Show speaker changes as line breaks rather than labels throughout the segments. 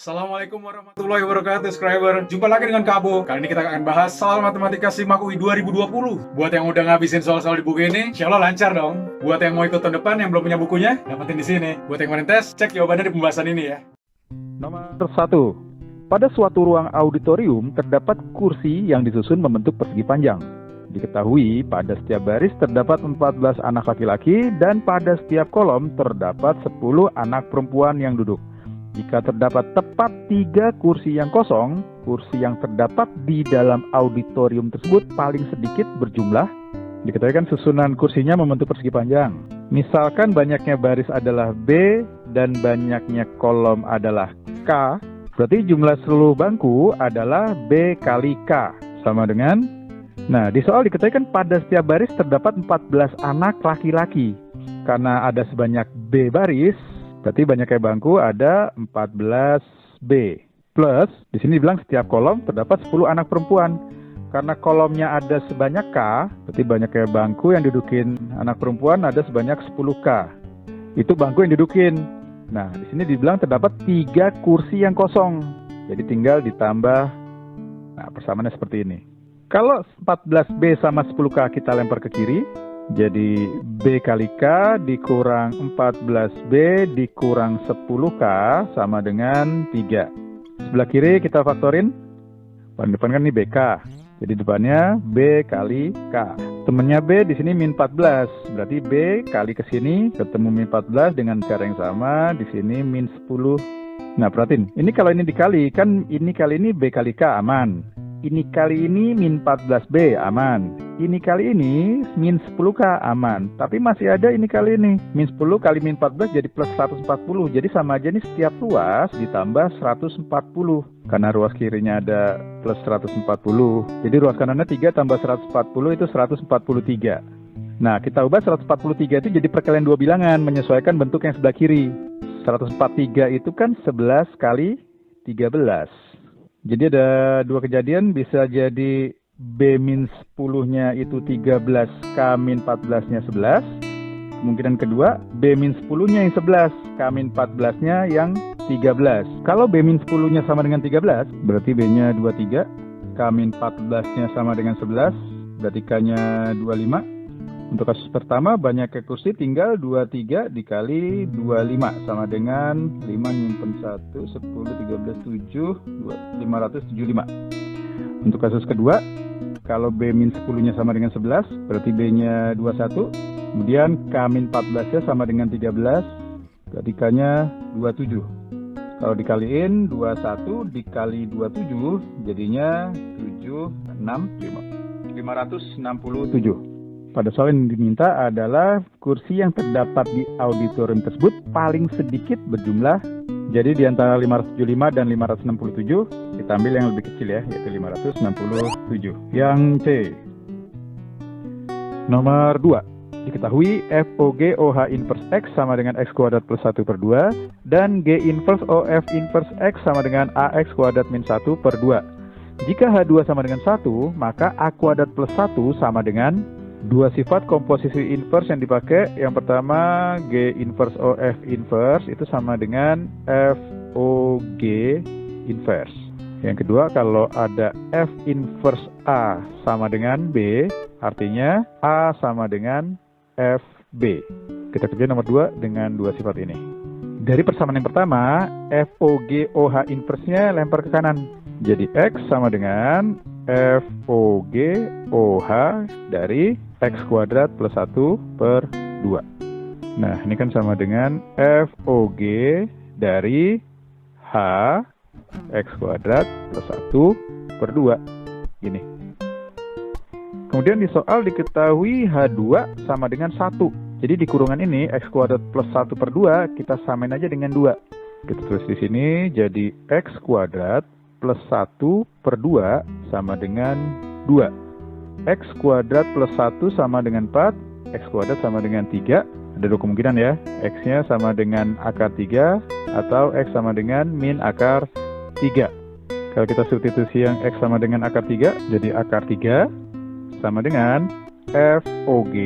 Assalamualaikum warahmatullahi wabarakatuh, subscriber. Jumpa lagi dengan Kak Abo. Kali ini kita akan bahas soal matematika SIMAK UI 2020. Buat yang udah ngabisin soal-soal di buku ini, insya Allah lancar dong. Buat yang mau ikut tahun depan yang belum punya bukunya, dapetin di sini. Buat yang kemarin tes, cek jawabannya di pembahasan ini ya.
Nomor 1. Pada suatu ruang auditorium terdapat kursi yang disusun membentuk persegi panjang. Diketahui pada setiap baris terdapat 14 anak laki-laki dan pada setiap kolom terdapat 10 anak perempuan yang duduk. Jika terdapat tepat 3 kursi yang kosong, kursi yang terdapat di dalam auditorium tersebut paling sedikit berjumlah. Diketahui kan susunan kursinya membentuk persegi panjang. Misalkan banyaknya baris adalah B dan banyaknya kolom adalah K, berarti jumlah seluruh bangku adalah B kali K, sama dengan, nah di soal diketahui kan pada setiap baris terdapat 14 anak laki-laki. Karena ada sebanyak B baris, berarti banyaknya bangku ada 14B. Plus, di sini dibilang setiap kolom terdapat 10 anak perempuan. Karena kolomnya ada sebanyak K, berarti banyaknya bangku yang didudukin anak perempuan ada sebanyak 10K. Itu bangku yang didudukin. Nah, di sini dibilang terdapat 3 kursi yang kosong. Jadi tinggal ditambah, nah persamaannya seperti ini. Kalau 14B sama 10K kita lempar ke kiri, jadi B kali K dikurang 14B dikurang 10K sama dengan 3. Sebelah kiri kita faktorin. Paling depan kan ini BK. Jadi depannya B kali K. Temennya B di sini min 14. Berarti B kali ke sini ketemu min 14 dengan cara yang sama. Di sini min 10. Nah, perhatiin. Ini kalau ini dikali, kan ini kali ini B kali K aman. Ini kali ini min 14B aman. Ini kali ini min 10K aman. Tapi masih ada ini kali ini. Min 10 kali min 14 jadi plus 140. Jadi sama aja nih setiap ruas ditambah 140. Karena ruas kirinya ada plus 140. Jadi ruas kanannya 3 tambah 140 itu 143. Nah, kita ubah 143 itu jadi perkalian dua bilangan menyesuaikan bentuk yang sebelah kiri. 143 itu kan 11 kali 13. Jadi ada dua kejadian, bisa jadi B-10-nya itu 13, K-14-nya 11. Kemungkinan kedua, B-10-nya yang 11, K-14-nya yang 13. Kalau B-10-nya sama dengan 13, berarti B-nya 23, K-14-nya sama dengan 11, berarti K-nya 25. Untuk kasus pertama, banyaknya kursi tinggal 23 dikali 25 sama dengan 5 nyimpen 1, 10, 13, 7, 575. Untuk kasus kedua, kalau B-10-nya sama dengan 11, berarti B-nya 21. Kemudian K-14-nya sama dengan 13, berarti K-nya 27. Kalau dikaliin 21 dikali 27, jadinya 7, 6, 567. Pada soal yang diminta adalah kursi yang terdapat di auditorium tersebut paling sedikit berjumlah. Jadi di antara 575 dan 567, kita ambil yang lebih kecil ya, yaitu 567. Yang C. Nomor 2. Diketahui FOG OH inverse X sama dengan X kuadrat plus 1 per 2 dan G inverse OF inverse X sama dengan AX kuadrat min 1 per 2. Jika H2 sama dengan 1, maka A kuadrat plus 1 sama dengan dua sifat komposisi inverse yang dipakai. Yang pertama G inverse OF inverse itu sama dengan FOG inverse. Yang kedua, kalau ada F inverse A sama dengan B, artinya A sama dengan FB. Kita kerja nomor 2 dengan dua sifat ini. Dari persamaan yang pertama, FOG OH inverse-nya lempar ke kanan. Jadi X sama dengan FOG OH dari X kuadrat plus 1 per 2. Nah, ini kan sama dengan FOG dari H X kuadrat plus 1 per 2. Gini. Kemudian di soal diketahui H2 sama dengan 1. Jadi di kurungan ini X kuadrat plus 1 per 2 kita samain aja dengan 2. Kita tulis di sini jadi X kuadrat plus 1 per 2 sama dengan 2. X kuadrat plus 1 sama dengan 4, X kuadrat sama dengan 3. Ada dua kemungkinan ya, X-nya sama dengan akar 3 atau X sama dengan min akar 3. Kalau kita substitusi yang X sama dengan akar 3, jadi akar 3 sama dengan FOG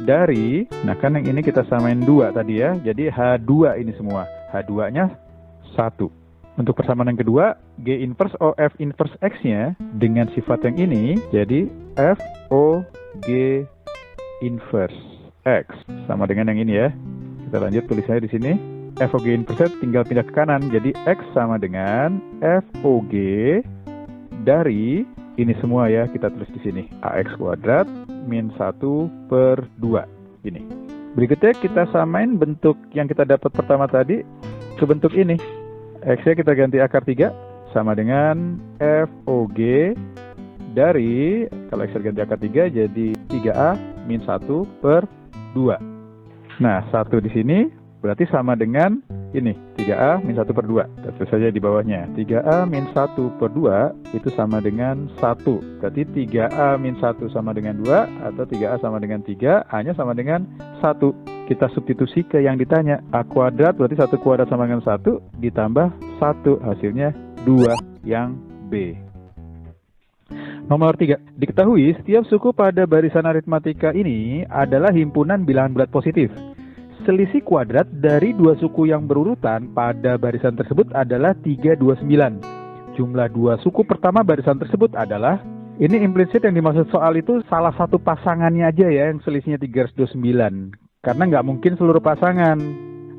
dari, nah kan yang ini kita samain 2 tadi ya, jadi H2 ini semua. H2-nya 1. Untuk persamaan yang kedua, G inverse OF inverse X-nya dengan sifat yang ini, jadi F O G inverse X. Sama dengan yang ini ya. Kita lanjut tulisannya di sini. F O G inverse tinggal pindah ke kanan, jadi X sama dengan F O G dari ini semua ya, kita tulis di sini. AX kuadrat min 1 per 2. Ini. Berikutnya kita samain bentuk yang kita dapat pertama tadi ke bentuk ini. X-nya kita ganti akar 3 sama dengan FOG dari, kalau X ganti akar 3 jadi 3A min 1 per 2. Nah, 1 di sini berarti sama dengan ini, 3A min 1 per 2. Kita tulis saja di bawahnya. 3A min 1 per 2 itu sama dengan 1. Berarti 3A min 1 sama dengan 2 atau 3A sama dengan 3, A-nya sama dengan 1. Kita substitusi ke yang ditanya. A kuadrat berarti 1 kuadrat sama dengan 1 ditambah 1. Hasilnya 2 yang B. Nomor 3. Diketahui setiap suku pada barisan aritmatika ini adalah himpunan bilangan bulat positif. Selisih kuadrat dari dua suku yang berurutan pada barisan tersebut adalah 329. Jumlah dua suku pertama barisan tersebut adalah, ini implisit yang dimaksud soal itu salah satu pasangannya aja ya yang selisihnya 329. Karena nggak mungkin seluruh pasangan.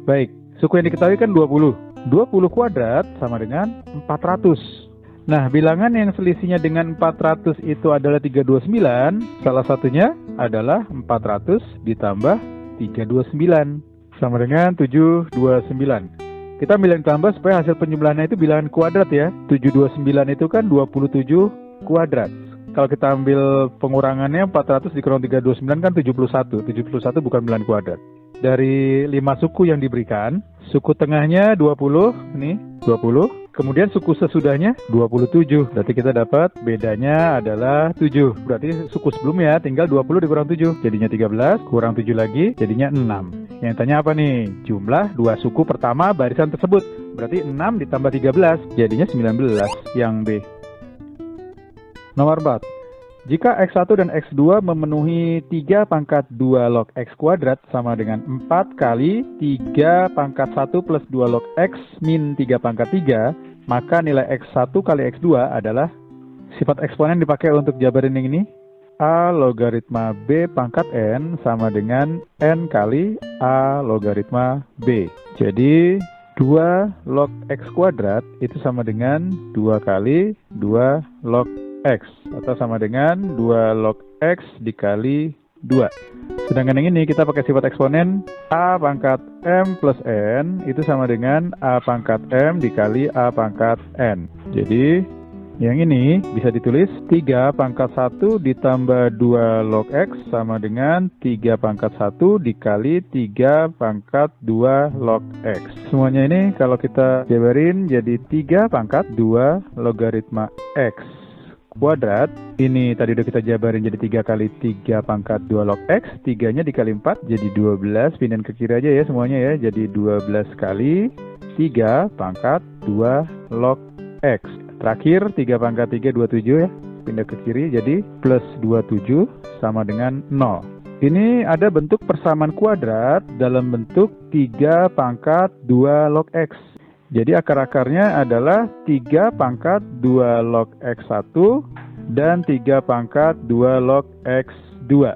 Baik, suku yang diketahui kan 20. 20 kuadrat sama dengan 400. Nah, bilangan yang selisihnya dengan 400 itu adalah 329. Salah satunya adalah 400 ditambah 329. Sama dengan 729. Kita ambil yang tambah supaya hasil penjumlahannya itu bilangan kuadrat ya. 729 itu kan 27 kuadrat. Kalau kita ambil pengurangannya 400 dikurang 329 kan 71. 71 bukan bilangan kuadrat. Dari 5 suku yang diberikan, suku tengahnya 20, nih 20. Kemudian suku sesudahnya 27. Berarti kita dapat bedanya adalah 7. Berarti suku sebelumnya tinggal 20 dikurang 7. Jadinya 13, kurang 7 lagi, jadinya 6. Yang tanya apa nih? Jumlah dua suku pertama barisan tersebut. Berarti 6 ditambah 13, jadinya 19 yang B. Nomor 4. Jika X1 dan X2 memenuhi 3 pangkat 2 log X kuadrat sama dengan 4 kali 3 pangkat 1 plus 2 log X min 3 pangkat 3, maka nilai X1 kali X2 adalah, sifat eksponen dipakai untuk jabarin yang ini, A logaritma B pangkat N sama dengan N kali A logaritma B. Jadi 2 log X kuadrat itu sama dengan 2 kali 2 log X, atau sama dengan 2 log X dikali 2. Sedangkan yang ini kita pakai sifat eksponen, A pangkat M plus N itu sama dengan A pangkat M dikali A pangkat N. Jadi yang ini bisa ditulis 3 pangkat 1 ditambah 2 log X sama dengan 3 pangkat 1 dikali 3 pangkat 2 log X. Semuanya ini kalau kita jabarin jadi 3 pangkat 2 logaritma X kuadrat. Ini tadi udah kita jabarin jadi 3 kali 3 pangkat 2 log X. 3-nya dikali 4 jadi 12. Pindahin ke kiri aja ya semuanya ya. Jadi 12 kali 3 pangkat 2 log X. Terakhir 3 pangkat 3 27 ya. Pindah ke kiri jadi plus 27 sama dengan 0. Ini ada bentuk persamaan kuadrat dalam bentuk 3 pangkat 2 log X. Jadi akar-akarnya adalah 3 pangkat 2 log X1 dan 3 pangkat 2 log X2.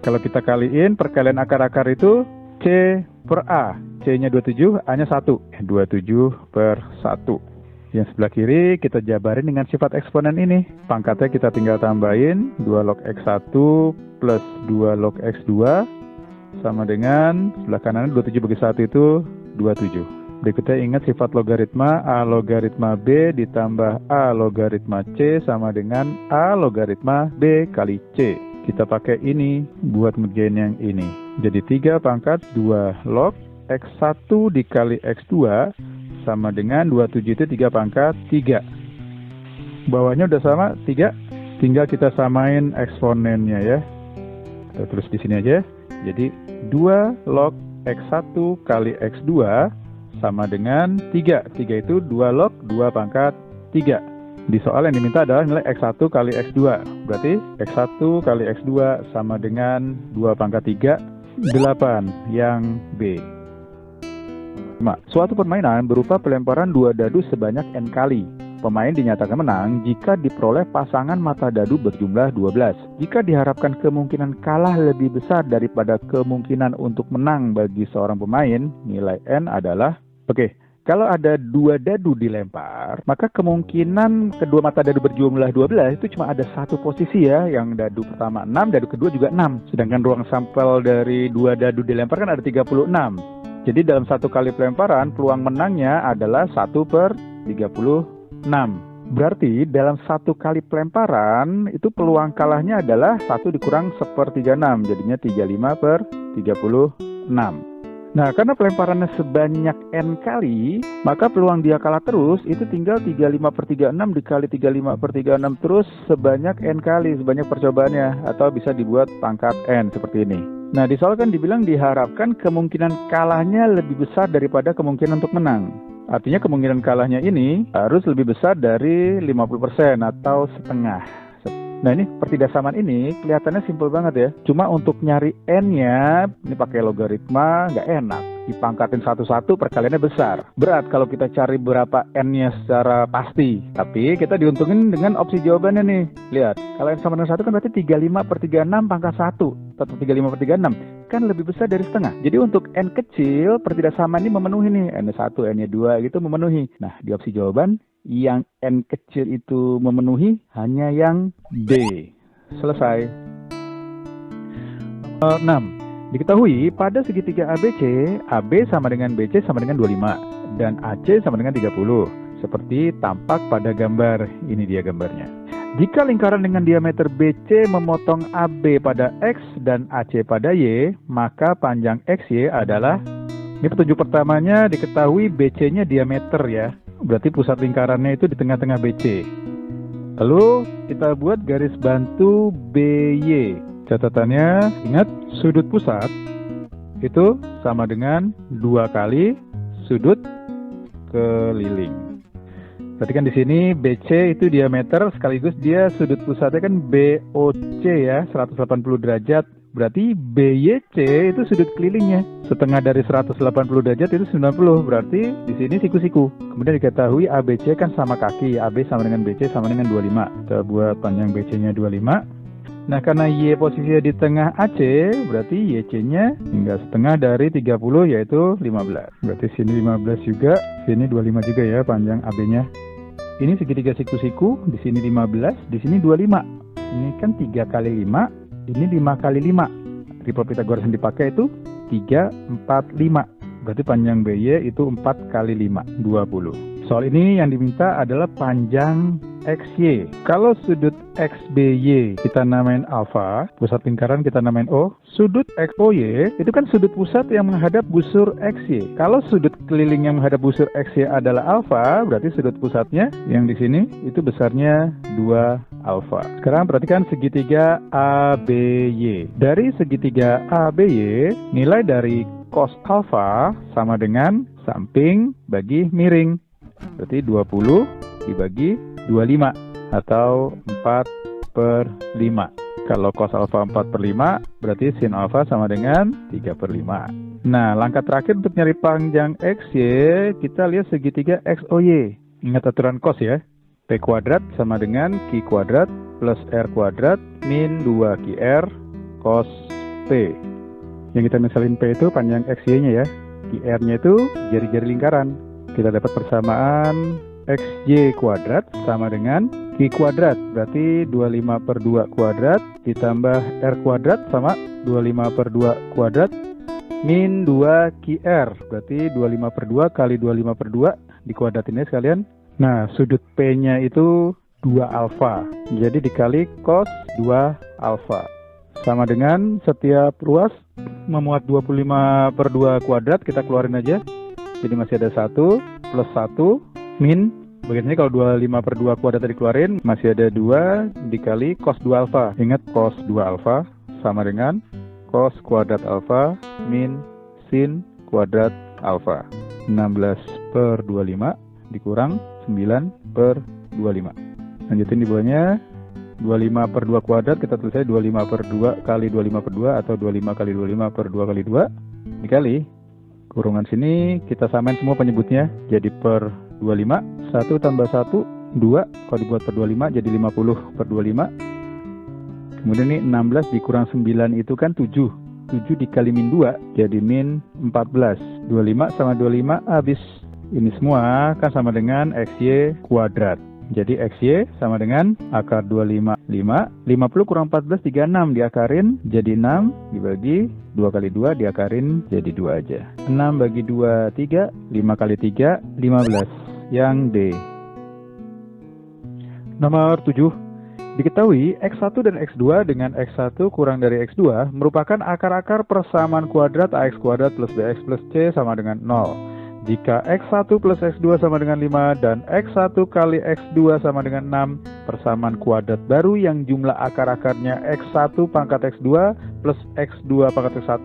Kalau kita kaliin perkalian akar-akar itu C per A. C-nya 27, A-nya 1. 27 per 1. Yang sebelah kiri kita jabarin dengan sifat eksponen ini. Pangkatnya kita tinggal tambahin 2 log X1 plus 2 log X2 sama dengan sebelah kanannya 27 bagi 1 itu 27. Berikutnya ingat sifat logaritma, A logaritma B ditambah A logaritma C sama dengan A logaritma B kali C. Kita pakai ini buat ngerjain yang ini. Jadi 3 pangkat 2 log X1 dikali X2 sama dengan 27 itu 3 pangkat 3. Bawahnya udah sama 3, tinggal kita samain eksponennya ya. Kita tulis di sini aja. Jadi 2 log X1 kali X2 sama dengan 3. 3 itu 2 log 2 pangkat 3. Di soal yang diminta adalah nilai X1 kali X2. Berarti X1 kali X2 sama dengan 2 pangkat 3, 8 yang B. Suatu permainan berupa pelemparan dua dadu sebanyak N kali. Pemain dinyatakan menang jika diperoleh pasangan mata dadu berjumlah 12. Jika diharapkan kemungkinan kalah lebih besar daripada kemungkinan untuk menang bagi seorang pemain, nilai N adalah... Kalau ada dua dadu dilempar, maka kemungkinan kedua mata dadu berjumlah 12 itu cuma ada satu posisi ya, yang dadu pertama 6, dadu kedua juga 6. Sedangkan ruang sampel dari dua dadu dilempar kan ada 36. Jadi dalam satu kali pelemparan, peluang menangnya adalah 1/36. Berarti dalam satu kali pelemparan, itu peluang kalahnya adalah 1 dikurang 1/36, jadinya 35/36. Nah, karena pelemparannya sebanyak N kali, maka peluang dia kalah terus itu tinggal 35/36 dikali 35/36 terus sebanyak N kali, sebanyak percobaannya, atau bisa dibuat pangkat N seperti ini. Nah, di soal kan dibilang diharapkan kemungkinan kalahnya lebih besar daripada kemungkinan untuk menang. Artinya kemungkinan kalahnya ini harus lebih besar dari 50% atau setengah. Nah, ini pertidasaman ini kelihatannya simpel banget ya. Cuma untuk nyari N-nya, ini pakai logaritma nggak enak. Dipangkatin satu-satu perkaliannya besar. Berat kalau kita cari berapa N-nya secara pasti. Tapi kita diuntungin dengan opsi jawabannya nih. Lihat, kalau N sama dengan 1 kan berarti 35/36 pangkat 1. Tetap 35/36. Kan lebih besar dari setengah. Jadi untuk N kecil, pertidasaman ini memenuhi nih. N1, N2 gitu memenuhi. Nah, di opsi jawaban, yang N kecil itu memenuhi hanya yang D. Selesai. 6. Diketahui pada segitiga ABC, AB sama dengan BC sama dengan 25 dan AC sama dengan 30. Seperti tampak pada gambar. Ini dia gambarnya. Jika lingkaran dengan diameter BC memotong AB pada X dan AC pada Y, maka panjang XY adalah... Ini petunjuk pertamanya diketahui BC-nya diameter ya. Berarti pusat lingkarannya itu di tengah-tengah BC. Lalu kita buat garis bantu BY. Catatannya, ingat sudut pusat itu sama dengan 2 kali sudut keliling. Berarti kan di sini BC itu diameter sekaligus dia sudut pusatnya kan BOC ya, 180 derajat. Berarti BYC itu sudut kelilingnya. Setengah dari 180 derajat itu 90. Berarti di sini siku-siku. Kemudian diketahui ABC kan sama kaki. AB sama dengan BC sama dengan 25. Kita buat panjang BC-nya 25. Nah, karena Y posisinya di tengah AC, berarti YC-nya hingga setengah dari 30 yaitu 15. Berarti sini 15 juga, sini 25 juga ya panjang AB-nya. Ini segitiga siku-siku, di sini 15, di sini 25. Ini kan 3 kali 5. Ini 5 kali 5. Triple Pythagoras yang dipakai itu 3, 4, 5. Berarti panjang BY itu 4 kali 5, 20. Soal ini yang diminta adalah panjang XY. Kalau sudut XBY kita namain alfa, pusat lingkaran kita namain O. Sudut XOY itu kan sudut pusat yang menghadap busur XY. Kalau sudut keliling yang menghadap busur XY adalah alfa, berarti sudut pusatnya yang di sini itu besarnya 2 alfa. Sekarang perhatikan segitiga ABY. Dari segitiga ABY, nilai dari cos alfa sama dengan samping bagi miring. Berarti 20 dibagi 25 atau 4/5. Kalau cos alfa 4/5 berarti sin alfa sama dengan 3/5. Nah, langkah terakhir untuk nyari panjang XY, kita lihat segitiga XOY. Ingat aturan cos ya. P kuadrat sama dengan Q kuadrat plus R kuadrat min 2QR cos P. Yang kita misalin P itu panjang XY-nya ya. QR-nya itu jari-jari lingkaran. Kita dapat persamaan XY kuadrat sama dengan Q kuadrat. Berarti 25/2 kuadrat ditambah R kuadrat sama 25/2 kuadrat min 2QR. Berarti 25/2 kali 25/2 dikuadratinnya sekalian. Nah, sudut P-nya itu 2 alfa. Jadi dikali cos 2 alfa. Sama dengan setiap ruas memuat 25/2 kuadrat, kita keluarin aja. Jadi masih ada 1 plus 1 min, bagiannya kalau 25/2 kuadrat dikeluarin, masih ada 2 dikali cos 2 alfa. Ingat cos 2 alfa sama dengan cos kuadrat alfa min sin kuadrat alfa. 16/25 dikurang 9/25. Lanjutin di bawahnya, 25/2 kuadrat kita tulis aja 25/2 kali 25/2 atau 25 kali 25/2 kali 2 dikali Kurungan sini kita samain semua penyebutnya jadi per 25. 1 tambah 1, 2. Kalau dibuat per 25 jadi 50 per 25. Kemudian ini 16 dikurang 9 itu kan 7. 7 dikali min 2 jadi min 14. 25 sama 25 habis. Ini semua kan sama dengan XY kuadrat. Jadi XY sama dengan akar 25, 5. 50 kurang 14, 36 diakarin jadi 6. Dibagi 2 kali 2 diakarin jadi 2 aja. 6 bagi 2, 3. 5 kali 3, 15. Yang D. Nomor 7. Diketahui X1 dan X2 dengan X1 kurang dari X2 merupakan akar-akar persamaan kuadrat AX kuadrat plus BX plus C sama dengan 0. Jika X1 plus X2 sama dengan 5 dan X1 kali X2 sama dengan 6, persamaan kuadrat baru yang jumlah akar-akarnya X1 pangkat X2 plus X2 pangkat X1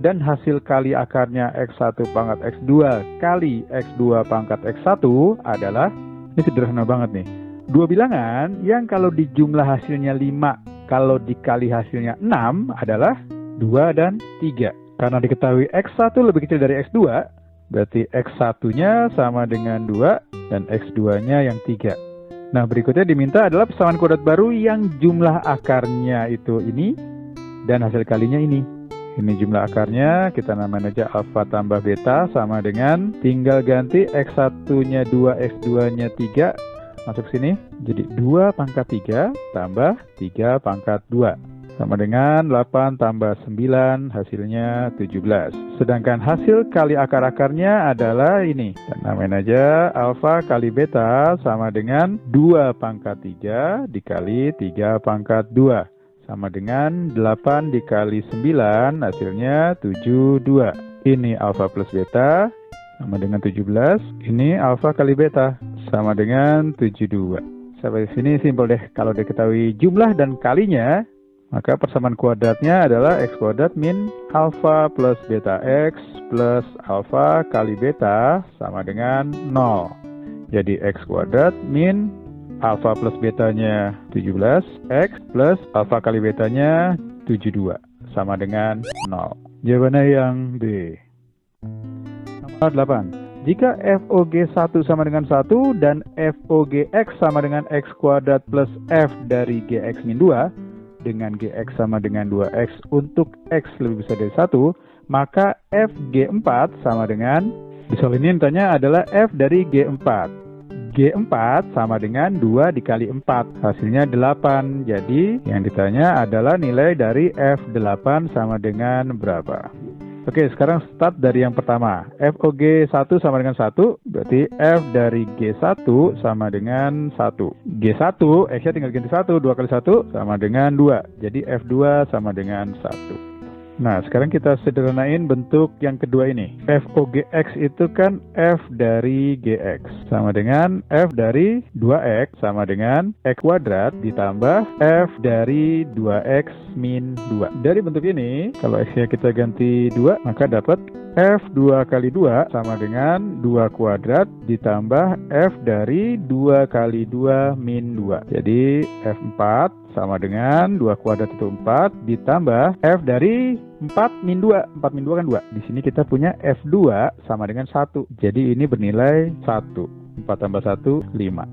dan hasil kali akarnya X1 pangkat X2 kali X2 pangkat X1 adalah, ini sederhana banget nih, dua bilangan yang kalau dijumlah hasilnya 5, kalau dikali hasilnya 6 adalah 2 dan 3. Karena diketahui X1 lebih kecil dari X2, berarti X1-nya sama dengan 2 dan X2-nya yang 3. Nah, berikutnya diminta adalah persamaan kuadrat baru yang jumlah akarnya itu ini dan hasil kalinya ini. Ini jumlah akarnya, kita namain aja alfa tambah beta sama dengan, tinggal ganti X1-nya 2, X2-nya 3, masuk sini. Jadi 2 pangkat 3 tambah 3 pangkat 2. Sama dengan 8 tambah 9, hasilnya 17. Sedangkan hasil kali akar-akarnya adalah ini. Dan namain aja alfa kali beta sama dengan 2 pangkat 3 dikali 3 pangkat 2. Sama dengan 8 dikali 9, hasilnya 72. Ini alfa plus beta sama dengan 17. Ini alfa kali beta sama dengan 72. Sampai sini simpel deh. Kalau diketahui jumlah dan kalinya, maka persamaan kuadratnya adalah X kuadrat min alfa plus beta X plus alfa kali beta sama dengan 0. Jadi X kuadrat min alfa plus betanya 17, X plus alfa kali betanya 72 sama dengan 0. Jawabannya yang B. Nomor 8. Jika FOG 1 sama dengan 1 dan FOG X sama dengan X kuadrat plus F dari GX min 2, dengan GX sama dengan 2X untuk X lebih besar dari 1, maka FG4 sama dengan, di soal ini ditanya adalah F dari G4. G4 sama dengan 2 dikali 4, hasilnya 8. Jadi yang ditanya adalah nilai dari F8 sama dengan berapa. Oke, sekarang start dari yang pertama. FOG 1 sama dengan 1, berarti F dari G1 sama dengan 1. G1, X-nya tinggal ganti 1, 2 kali 1 sama dengan 2. Jadi F2 sama dengan 1. Nah, sekarang kita sederhanain bentuk yang kedua ini. FOGX itu kan F dari GX sama dengan F dari 2X sama dengan X kuadrat ditambah F dari 2X min 2. Dari bentuk ini, kalau X-nya kita ganti 2, maka dapat F2 kali 2 sama dengan 2 kuadrat ditambah F dari 2 kali 2 min 2. Jadi F4 sama dengan 2 kuadrat itu 4 ditambah F dari 4 min 2. 4 min 2 kan 2. Di sini kita punya F2 sama dengan 1. Jadi ini bernilai 1. 4 tambah 1, 5.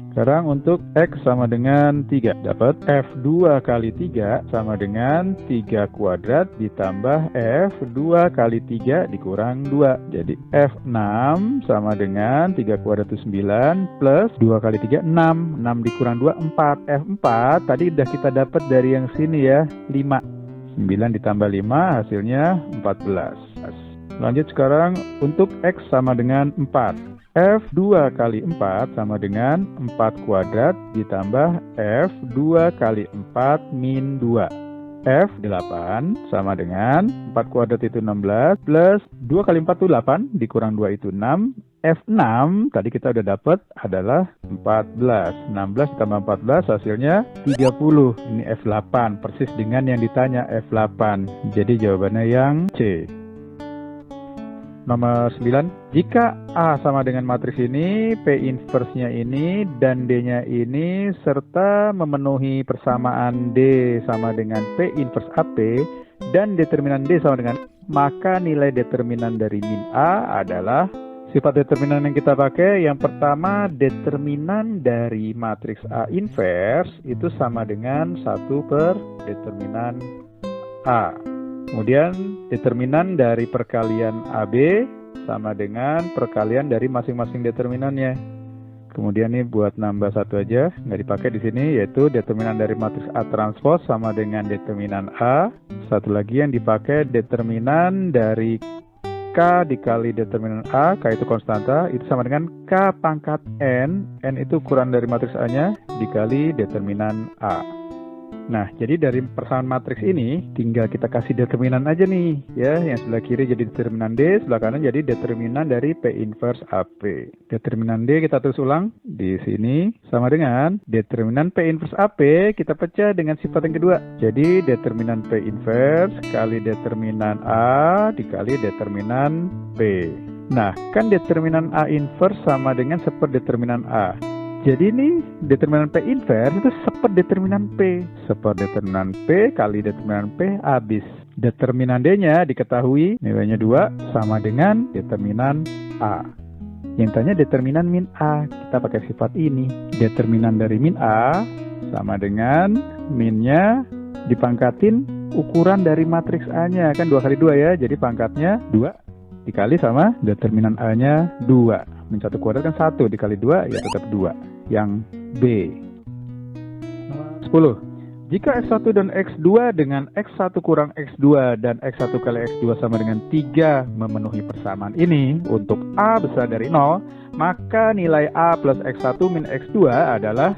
Sekarang untuk X sama dengan 3. Dapat F2 kali 3 sama dengan 3 kuadrat ditambah F2 kali 3 dikurang 2. Jadi F6 sama dengan 3 kuadrat itu 9 plus 2 kali 3, 6. 6 dikurang 2, 4. F4 tadi udah kita dapat dari yang sini ya, 5. 9 ditambah 5 hasilnya 14. Lanjut sekarang untuk X sama dengan 4. F2 kali 4 sama dengan 4 kuadrat ditambah F2 kali 4 min 2. F8 sama dengan 4 kuadrat itu 16 plus 2 kali 4 itu 8 dikurang 2 itu 6. F6 tadi kita udah dapat adalah 14. 16 ditambah 14 hasilnya 30. Ini F8 persis dengan yang ditanya F8. Jadi jawabannya yang C. Nomor 9, jika A sama dengan matriks ini, P inverse-nya ini, dan D-nya ini, serta memenuhi persamaan D sama dengan P inverse AP, dan determinan D sama dengan maka nilai determinan dari min A adalah sifat determinan yang kita pakai. Yang pertama, determinan dari matriks A inverse itu sama dengan 1 per determinan A. Kemudian determinan dari perkalian AB sama dengan perkalian dari masing-masing determinannya. Kemudian nih buat nambah satu aja, nggak dipakai di sini, yaitu determinan dari matriks A transpose sama dengan determinan A. Satu lagi yang dipakai determinan dari K dikali determinan A, K itu konstanta, itu sama dengan K pangkat N itu ukuran dari matriks A-nya, dikali determinan A. Nah, jadi dari persamaan matriks ini, tinggal kita kasih determinan aja nih, ya. Yang sebelah kiri jadi determinan D, sebelah kanan jadi determinan dari P inverse AP. Determinan D kita tulis ulang di sini, sama dengan determinan P inverse AP, kita pecah dengan sifat yang kedua. Jadi, determinan P inverse kali determinan A dikali determinan P. Nah, kan determinan A inverse sama dengan seperdeterminan A. Jadi ini determinan P inverse itu seperdeterminan P. Seperdeterminan P kali determinan P habis. Determinan D-nya diketahui nilainya 2 sama dengan determinan A. Yang tanya determinan min A, kita pakai sifat ini. Determinan dari min A sama dengan minnya dipangkatin ukuran dari matriks A-nya. Kan 2 kali 2 ya, jadi pangkatnya 2 dikali sama determinan A-nya 2. Min 1 kuadrat kan 1 dikali 2 ya tetap 2. Yang B. 10. Jika X1 dan X2 dengan X1 kurang X2 dan X1 kali X2 sama dengan 3 memenuhi persamaan ini untuk A besar dari 0, maka nilai A plus X1 min X2 adalah,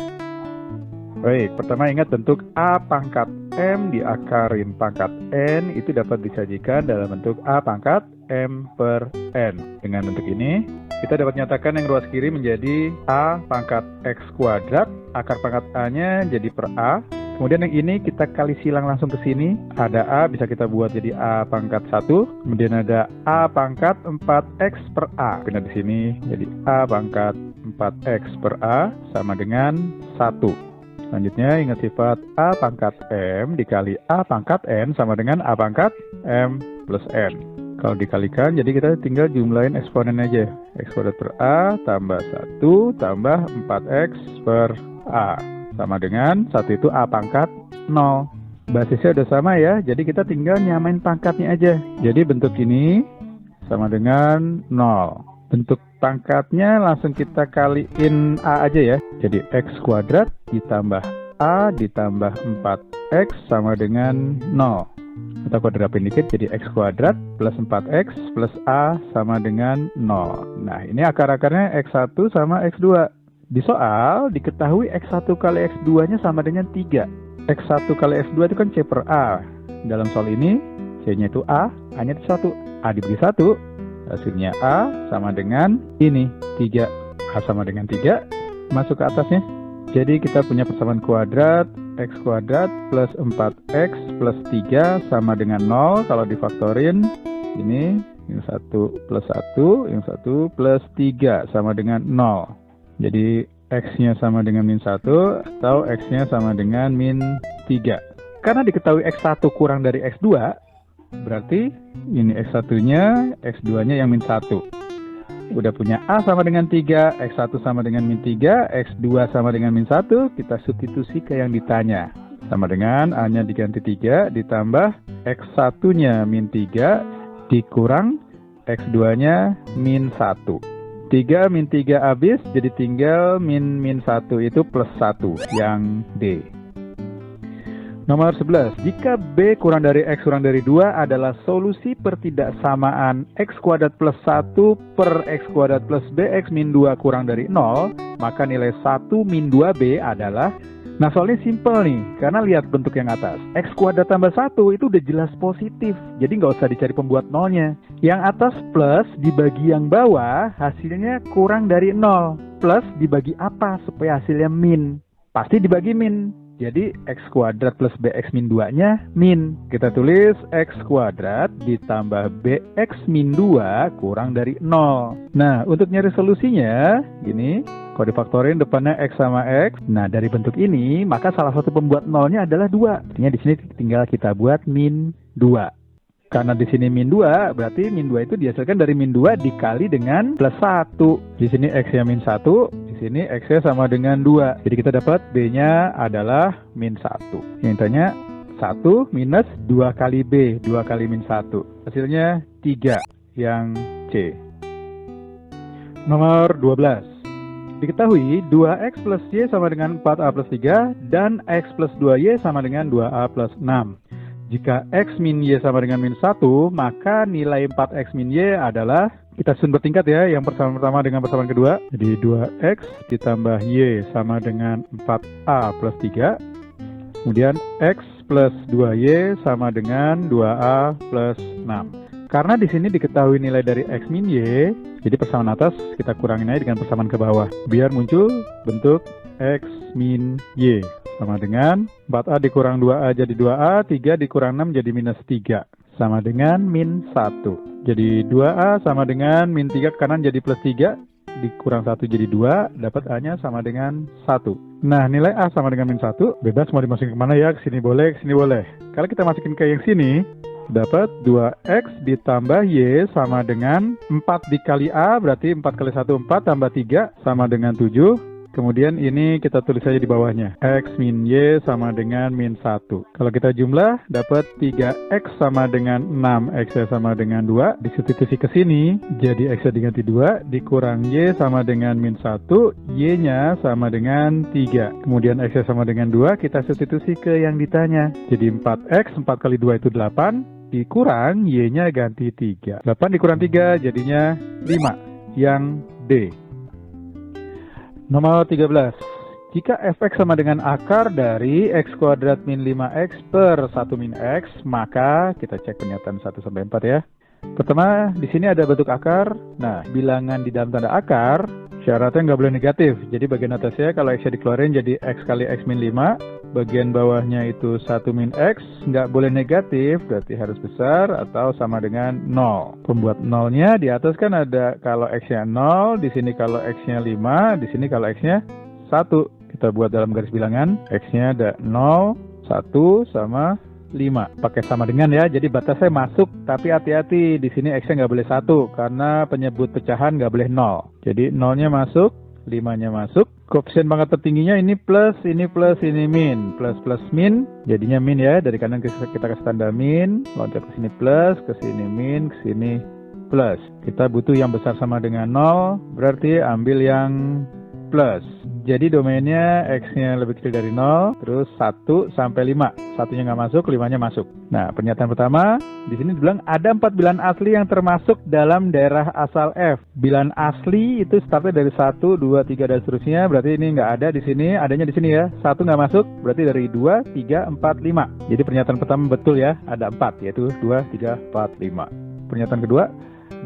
baik, pertama ingat bentuk A pangkat M diakarin pangkat N itu dapat disajikan dalam bentuk A pangkat M per N. Dengan bentuk ini, kita dapat nyatakan yang ruas kiri menjadi A pangkat X kuadrat, akar pangkat A-nya jadi per A. Kemudian yang ini kita kali silang langsung ke sini. Ada A, bisa kita buat jadi A pangkat 1. Kemudian ada A pangkat 4X per A. Pindah di sini jadi A pangkat 4X per A sama dengan 1. Selanjutnya ingat sifat A pangkat M dikali A pangkat N sama dengan A pangkat M plus N. Kalau dikalikan, jadi kita tinggal jumlahin eksponen aja. X kuadrat per A tambah 1 tambah 4X per A. Sama dengan 1 itu A pangkat 0. Basisnya udah sama ya, jadi kita tinggal nyamain pangkatnya aja. Jadi bentuk ini sama dengan 0. Bentuk pangkatnya langsung kita kaliin A aja ya. Jadi X kuadrat ditambah A ditambah 4X sama dengan 0. Kita kuadratin dikit jadi X kuadrat plus 4X plus A sama dengan 0. Nah, ini akar-akarnya X1 sama X2. Di soal diketahui X1 kali X2 nya sama dengan 3. X1 kali X2 itu kan C per A. Dalam soal ini C nya itu A, A nya itu 1. A dibagi 1, hasilnya A sama dengan ini 3. A sama dengan 3, masuk ke atasnya. Jadi kita punya persamaan kuadrat X kuadrat plus 4X plus 3 sama dengan 0. Kalau difaktorin ini 1 plus 1, yang 1 plus 3 sama dengan 0. Jadi X-nya sama dengan min 1 atau X-nya sama dengan min 3. Karena diketahui X1 kurang dari X2, berarti ini X1-nya, X2-nya yang min 1. Udah punya A sama dengan 3, X1 sama dengan min 3, X2 sama dengan min 1, kita substitusi ke yang ditanya. Sama dengan A-nya diganti 3, ditambah X1-nya min 3, dikurang X2-nya min 1. 3 min 3 habis, jadi tinggal min 1 itu plus 1, yang D. Nomor 11, jika B kurang dari X kurang dari 2 adalah solusi pertidaksamaan X kuadrat plus 1 per X kuadrat plus BX min 2 kurang dari 0, maka nilai 1 min 2B adalah, nah soalnya simple nih, karena lihat bentuk yang atas. X kuadrat tambah 1 itu udah jelas positif, jadi nggak usah dicari pembuat nolnya. Yang atas plus dibagi yang bawah, hasilnya kurang dari 0. Plus dibagi apa supaya hasilnya min? Pasti dibagi min. Jadi X kuadrat plus BX min 2-nya min. Kita tulis X kuadrat ditambah BX min 2 kurang dari 0. Nah, untuk nyari solusinya, gini. Kalau difaktorin depannya X sama X. Nah, dari bentuk ini, maka salah satu pembuat nolnya adalah 2. Artinya di sini tinggal kita buat min 2. Karena di sini min 2, berarti min 2 itu dihasilkan dari min 2 dikali dengan plus 1. Di sini X-nya min 1, di sini X-nya sama dengan 2. Jadi kita dapat B-nya adalah min 1. Yang ditanya 1 minus 2 kali B, 2 kali min 1. Hasilnya 3 yang C. Nomor 12. Diketahui 2X plus Y sama dengan 4A plus 3 dan X plus 2Y sama dengan 2A plus 6. Jika X min Y sama dengan min 1, maka nilai 4X min Y adalah, kita susun bertingkat ya, yang persamaan pertama dengan persamaan kedua. Jadi 2X ditambah Y sama dengan 4A plus 3. Kemudian X plus 2Y sama dengan 2A plus 6. Karena di sini diketahui nilai dari X min Y, jadi persamaan atas kita kurangin aja dengan persamaan ke bawah. Biar muncul bentuk X min Y. Sama dengan 4A dikurang 2A jadi 2A, 3 dikurang 6 jadi minus 3. Sama dengan min 1. Jadi 2A sama dengan min 3 ke kanan jadi plus 3. Dikurang 1 jadi 2, dapat A-nya sama dengan 1. Nah, nilai A sama dengan min 1, bebas mau dimasukin kemana ya, ke sini boleh, ke sini boleh. Kalau kita masukin ke yang sini, dapat 2X ditambah Y sama dengan 4 dikali A, berarti 4 kali 1, 4 tambah 3 sama dengan 7. Kemudian ini kita tulis saja di bawahnya. X min Y sama dengan min 1. Kalau kita jumlah, dapat 3X sama dengan 6, X sama dengan 2. Disubstitusi ke sini, jadi X diganti 2, dikurang Y sama dengan min 1, Y-nya sama dengan 3. Kemudian X sama dengan 2, kita substitusi ke yang ditanya. Jadi 4X, 4 kali 2 itu 8, dikurang Y-nya ganti 3. 8 dikurang 3 jadinya 5, yang D. Nomor 13. Jika fx sama dengan akar dari x kuadrat min 5x per 1 min x, maka kita cek pernyataan 1 sampai 4 ya. Pertama, di sini ada bentuk akar. Nah, bilangan di dalam tanda akar, syaratnya nggak boleh negatif. Jadi bagian atasnya kalau x-nya dikeluarin jadi x kali x min 5. Bagian bawahnya itu 1 min x, nggak boleh negatif, berarti harus besar atau sama dengan 0. Pembuat nolnya di atas kan ada kalau x-nya 0, di sini kalau x-nya 5, di sini kalau x-nya 1. Kita buat dalam garis bilangan, x-nya ada 0, 1, sama 5. Pakai sama dengan ya, jadi batasnya masuk, tapi hati-hati, di sini x-nya nggak boleh 1, karena penyebut pecahan nggak boleh 0. Jadi 0-nya masuk, 5-nya masuk. Koefisien pangkat tertingginya ini plus, ini min. Plus plus min, jadinya min ya. Dari kanan kita kasih tanda min, loncat ke sini plus, ke sini min, ke sini plus. Kita butuh yang besar sama dengan 0, berarti ambil yang plus. Jadi domainnya x-nya lebih kecil dari 0, terus 1 sampai 5. Satunya nggak masuk, 5-nya masuk. Nah, pernyataan pertama, di sini dibilang ada 4 bilangan asli yang termasuk dalam daerah asal F. Bilangan asli itu startnya dari 1, 2, 3, dan seterusnya. Berarti ini nggak ada di sini, adanya di sini ya. 1 nggak masuk, berarti dari 2, 3, 4, 5. Jadi pernyataan pertama betul ya, ada 4, yaitu 2, 3, 4, 5. Pernyataan kedua,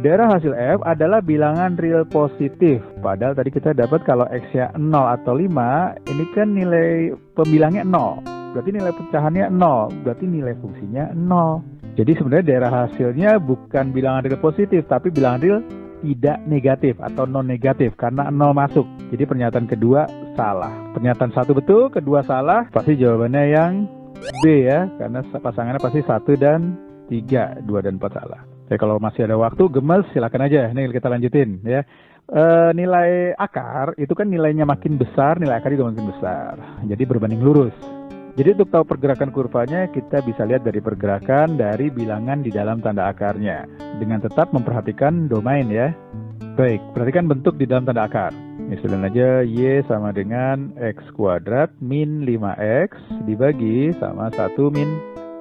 daerah hasil F adalah bilangan real positif. Padahal tadi kita dapat kalau X-nya 0 atau 5, ini kan nilai pembilangnya 0. Berarti nilai pecahannya 0. Berarti nilai fungsinya 0. Jadi sebenarnya daerah hasilnya bukan bilangan real positif, tapi bilangan real tidak negatif atau non negatif karena 0 masuk. Jadi pernyataan kedua salah. Pernyataan 1 betul, kedua salah. Pasti jawabannya yang B ya, karena pasangannya pasti 1 dan 3, 2 dan 4 salah. Jadi kalau masih ada waktu, gemes, silakan aja. Ini kita lanjutin ya. Nilai akar itu kan nilainya makin besar, nilai akar juga makin besar. Jadi berbanding lurus. Jadi untuk tahu pergerakan kurvanya, kita bisa lihat dari pergerakan dari bilangan di dalam tanda akarnya. Dengan tetap memperhatikan domain ya. Baik, perhatikan bentuk di dalam tanda akar. Misalnya aja Y sama dengan X kuadrat min 5X dibagi sama 1 min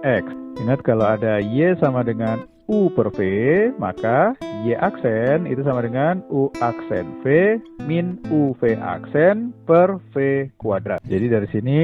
X. Ingat kalau ada Y sama dengan U per V, maka Y aksen itu sama dengan U aksen V min UV aksen per V kuadrat. Jadi dari sini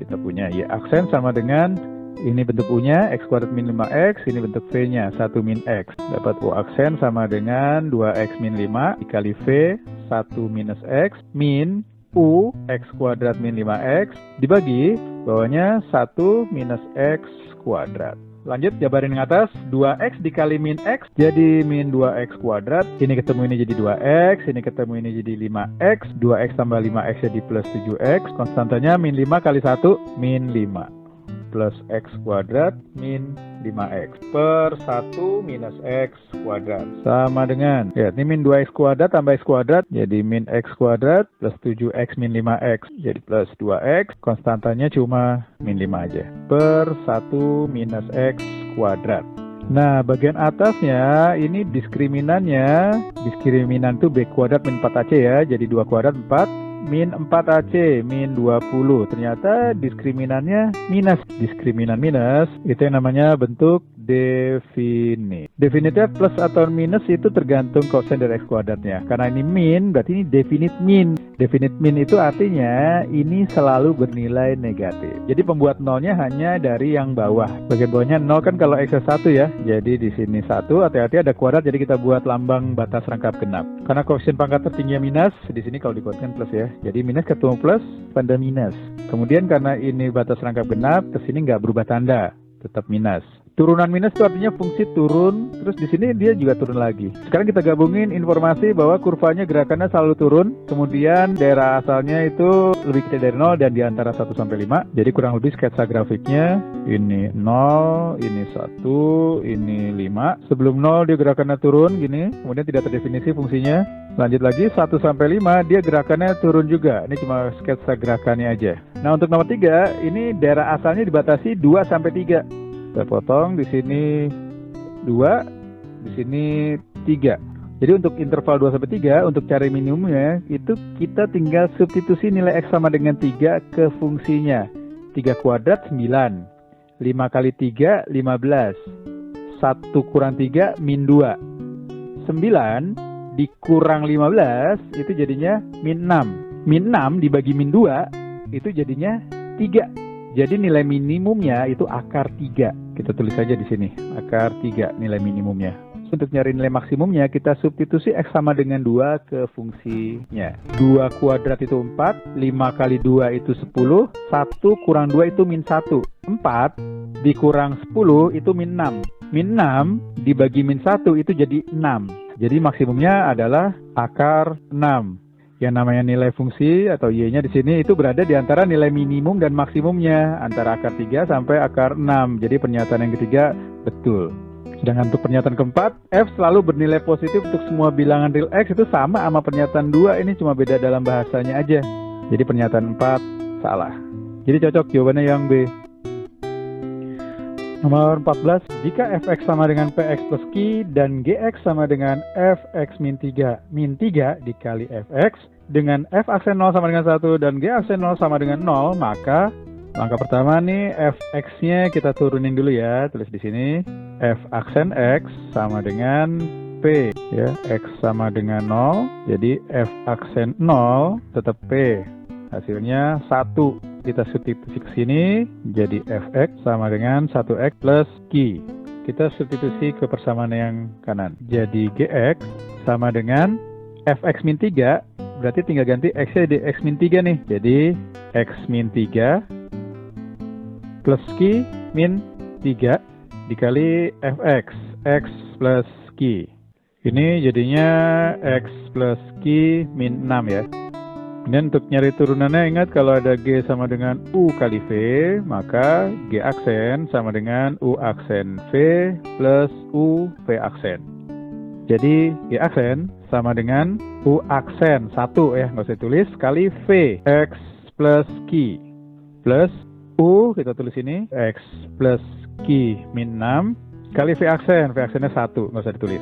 kita punya Y aksen sama dengan, ini bentuk U-nya, X kuadrat min 5X, ini bentuk V-nya, 1 min X. Dapat U aksen sama dengan 2X min 5 dikali V, 1 minus X, min U, X kuadrat min 5X, dibagi, bawahnya 1 minus X kuadrat. Lanjut, jabarin yang atas, 2x dikali min x jadi min 2x kuadrat. Ini ketemu ini jadi 2x, ini ketemu ini jadi 5x. 2x tambah 5x jadi plus 7x. Konstantanya min 5 kali 1, min 5. Plus x kuadrat min 5x per 1 minus x kuadrat sama dengan, ya ini min 2x kuadrat tambah x kuadrat jadi min x kuadrat plus 7x min 5x jadi plus 2x, konstantanya cuma min 5 aja per 1 minus x kuadrat. Nah, bagian atasnya ini diskriminan itu b kuadrat min 4ac ya, jadi 2 kuadrat 4 min 4ac min 20. Ternyata diskriminannya minus. Diskriminan minus itu yang namanya bentuk definit. Definitnya plus atau minus itu tergantung kosen dari x kuadratnya. Karena ini min, berarti ini definit min. Definit min itu artinya ini selalu bernilai negatif. Jadi pembuat nolnya hanya dari yang bawah. Bagian bawahnya 0 kan kalau x 1 ya. Jadi di sini 1, hati-hati ada kuadrat, jadi kita buat lambang batas rangkap genap. Karena koefisien pangkat tertingginya minus, di sini kalau dikuatkan plus ya. Jadi minus ketemu plus pada minus. Kemudian karena ini batas rangkap genap, ke sini nggak berubah tanda, tetap minus. Turunan minus itu artinya fungsi turun, terus di sini dia juga turun lagi. Sekarang kita gabungin informasi bahwa kurvanya gerakannya selalu turun, kemudian daerah asalnya itu lebih kecil dari 0 dan di antara 1 sampai 5. Jadi kurang lebih sketsa grafiknya ini 0, ini 1, ini 5. Sebelum 0 dia gerakannya turun gini, kemudian tidak terdefinisi fungsinya. Lanjut lagi 1 sampai 5 dia gerakannya turun juga. Ini cuma sketsa gerakannya aja. Nah, untuk nomor 3 ini daerah asalnya dibatasi 2 sampai 3. Kita potong di sini 2, di sini 3. Jadi untuk interval 2 sampai 3 untuk cari minimumnya itu kita tinggal substitusi nilai x sama dengan 3 ke fungsinya. 3 kuadrat 9. 5 kali 3 15. 1 kurang 3 min 2. 9 dikurang 15 itu jadinya min 6. Min 6 dibagi min 2 itu jadinya 3. Jadi nilai minimumnya itu akar 3. Kita tulis saja di sini, akar 3 nilai minimumnya. Untuk nyari nilai maksimumnya, kita substitusi x sama dengan 2 ke fungsinya. 2 kuadrat itu 4, 5 kali 2 itu 10, 1 kurang 2 itu min 1. 4 dikurang 10 itu min 6. Min 6 dibagi min 1 itu jadi 6. Jadi maksimumnya adalah akar 6. Yang namanya nilai fungsi atau y-nya di sini itu berada di antara nilai minimum dan maksimumnya, antara akar 3 sampai akar 6. Jadi pernyataan yang ketiga betul. Sedangkan untuk pernyataan keempat, f selalu bernilai positif untuk semua bilangan real x itu sama pernyataan 2, ini cuma beda dalam bahasanya aja. Jadi pernyataan 4 salah. Jadi cocok jawabannya yang B. Nomor 14, jika fx sama dengan px plus q dan gx sama dengan fx min 3 dikali fx dengan f aksen 0 sama dengan 1 dan g aksen 0 sama dengan 0, maka langkah pertama nih fx-nya kita turunin dulu ya, tulis di sini f aksen x sama dengan p ya, x sama dengan 0, jadi f aksen 0 tetap p, hasilnya 1. Kita substitusi ke sini jadi fx sama dengan 1x plus q. Kita substitusi ke persamaan yang kanan. Jadi gx sama dengan fx min 3, berarti tinggal ganti x-nya di x min 3 nih. Jadi x min 3 plus q min 3 dikali fx, x plus q. Ini jadinya x plus q min 6 ya. Dan untuk nyari turunannya, ingat kalau ada G sama dengan U kali V, maka G aksen sama dengan U aksen V plus U V aksen. Jadi G aksen sama dengan U aksen 1 ya, nggak usah tulis, kali V X plus Q plus U, kita tulis ini X plus Q min 6 kali V aksennya 1, nggak usah ditulis.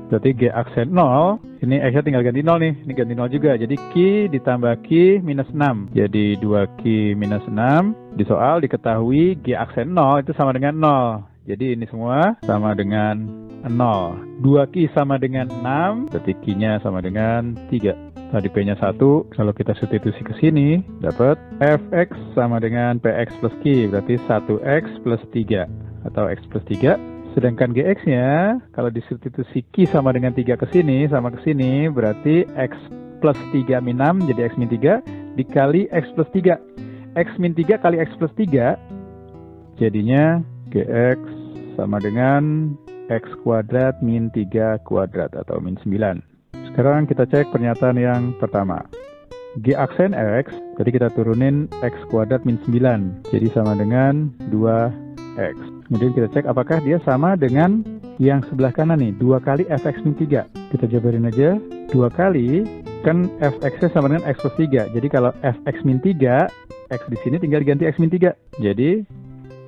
Berarti G aksen 0, ini X-nya tinggal ganti 0 nih, ini ganti 0 juga. Jadi Q ditambah Q minus 6. Jadi 2Q minus 6. Di soal diketahui G aksen 0 itu sama dengan 0. Jadi ini semua sama dengan 0. 2Q sama dengan 6, berarti Q-nya sama dengan 3. Tadi P-nya 1, kalau kita substitusi ke sini, dapat Fx sama dengan Px plus Q, berarti 1X plus 3, atau X plus 3. Sedangkan Gx-nya, kalau disubstitusi Q sama dengan 3 ke sini, sama ke sini, berarti X plus 3 min 6, jadi X min 3, dikali X plus 3. X min 3 kali X plus 3, jadinya Gx sama dengan X kuadrat min 3 kuadrat, atau min 9. Sekarang kita cek pernyataan yang pertama. G aksen X, jadi kita turunin X kuadrat min 9, jadi sama dengan 2 X. Kemudian kita cek apakah dia sama dengan yang sebelah kanan nih, 2 kali fx min 3. Kita jabarin aja, 2 kali kan fx-nya sama dengan x plus 3. Jadi kalau fx min 3, x di sini tinggal diganti x min 3. Jadi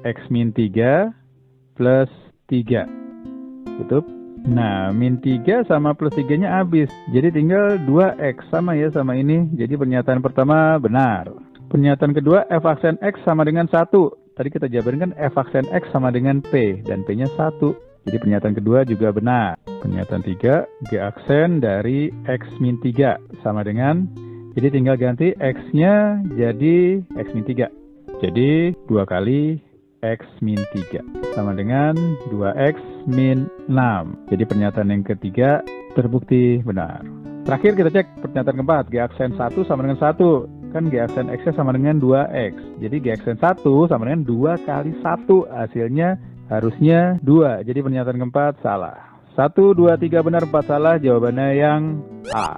x min 3 plus 3. Tutup. Nah, min 3 sama plus 3-nya habis. Jadi tinggal 2x sama ya sama ini. Jadi pernyataan pertama benar. Pernyataan kedua, f aksen x sama dengan 1. Tadi kita jabarin kan f aksen x sama dengan p. Dan p-nya 1. Jadi pernyataan kedua juga benar. Pernyataan 3, g aksen dari x min 3 sama dengan, jadi tinggal ganti x-nya jadi x min 3. Jadi 2 kali x min 3 sama dengan 2x min 6. Jadi pernyataan yang ketiga terbukti benar. Terakhir kita cek pernyataan keempat, g aksen 1 sama dengan 1. Kan g aksen x sama dengan 2x. Jadi g aksen 1 sama dengan 2 kali 1. Hasilnya harusnya 2. Jadi pernyataan keempat salah. 1, 2, 3 benar, 4 salah. Jawabannya yang A.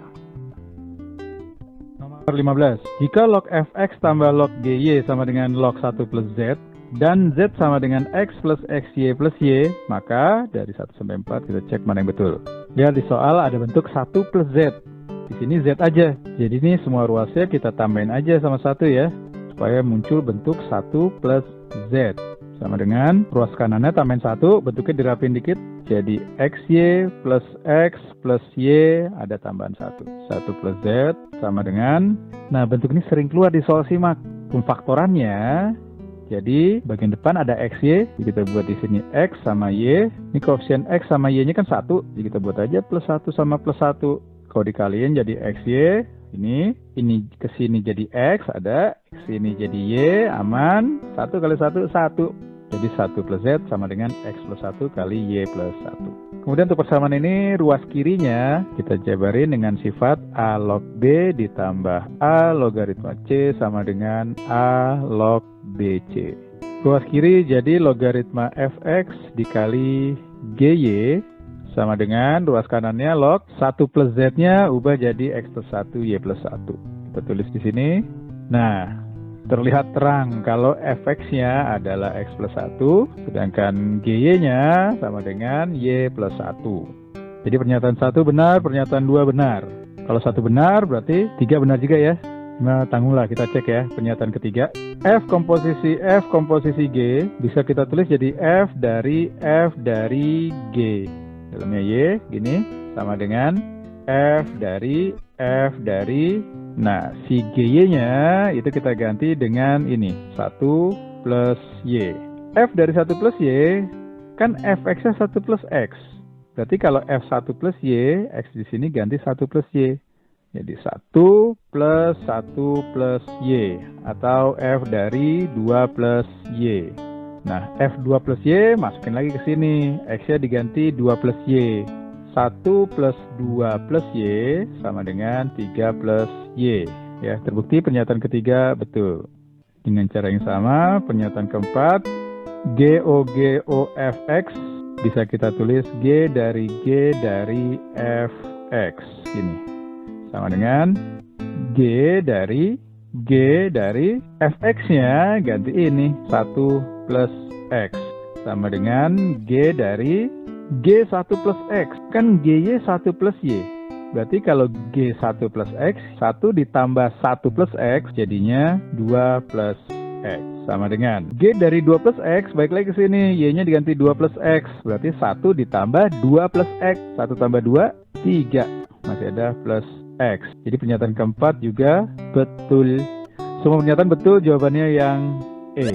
Nomor 15. Jika log fx tambah log gy sama dengan log 1 plus z, dan z sama dengan x plus xy plus y, maka dari 1 sampai 4 kita cek mana yang betul. Lihat di soal ada bentuk 1 plus z. Di sini z aja. Jadi ini semua ruasnya kita tambahin aja sama 1 ya, supaya muncul bentuk 1 plus z. Sama dengan ruas kanannya tambahin 1, bentuknya dirapin dikit. Jadi xy plus x plus y ada tambahan 1. 1 plus z sama dengan, nah bentuk ini sering keluar di soal simak. Pemfaktorannya, jadi bagian depan ada xy, jadi kita buat di sini x sama y. Ini koefisien x sama y-nya kan 1, jadi kita buat aja plus 1 sama plus 1. Kalau dikaliin jadi xy, ini ke sini jadi x, ada x ini jadi y, aman. 1 kali 1, 1. Jadi 1 plus z sama dengan x plus 1 kali y plus 1. Kemudian untuk persamaan ini, ruas kirinya kita jabarin dengan sifat a log b ditambah a logaritma c sama dengan a log bc. Ruas kiri jadi logaritma fx dikali gy sama dengan ruas kanannya log 1 plus z-nya ubah jadi x plus 1 y plus 1. Kita tulis di sini. Nah, terlihat terang kalau fx-nya adalah x plus 1, sedangkan gy-nya sama dengan y plus 1. Jadi pernyataan 1 benar, pernyataan 2 benar. Kalau 1 benar berarti 3 benar juga ya. Nah, tangguhlah kita cek ya pernyataan ketiga. F komposisi G bisa kita tulis jadi F dari G. Dalamnya Y, gini, sama dengan F dari, nah si GY-nya itu kita ganti dengan ini, 1 plus Y. F dari 1 plus Y, kan Fx-nya 1 plus X. Berarti kalau F1 plus Y, X di sini ganti 1 plus Y. Jadi 1 plus 1 plus Y, atau F dari 2 plus Y. Nah, F2 plus Y masukin lagi ke sini, X-nya diganti 2 plus Y. 1 plus 2 plus Y sama dengan 3 plus Y. Ya, terbukti pernyataan ketiga betul. Dengan cara yang sama, pernyataan keempat, GOFX bisa kita tulis G dari Fx. Gini. Sama dengan G dari Fx-nya ganti ini, 1 plus X. Sama dengan G dari G1 plus X. Kan GY 1 plus Y. Berarti kalau G1 plus X, 1 ditambah 1 plus X, jadinya 2 plus X. Sama dengan G dari 2 plus X, balik lagi ke sini. Y-nya diganti 2 plus X. Berarti 1 ditambah 2 plus X. 1 tambah 2, 3. Masih ada plus X. Jadi pernyataan keempat juga betul. Semua pernyataan betul, jawabannya yang E.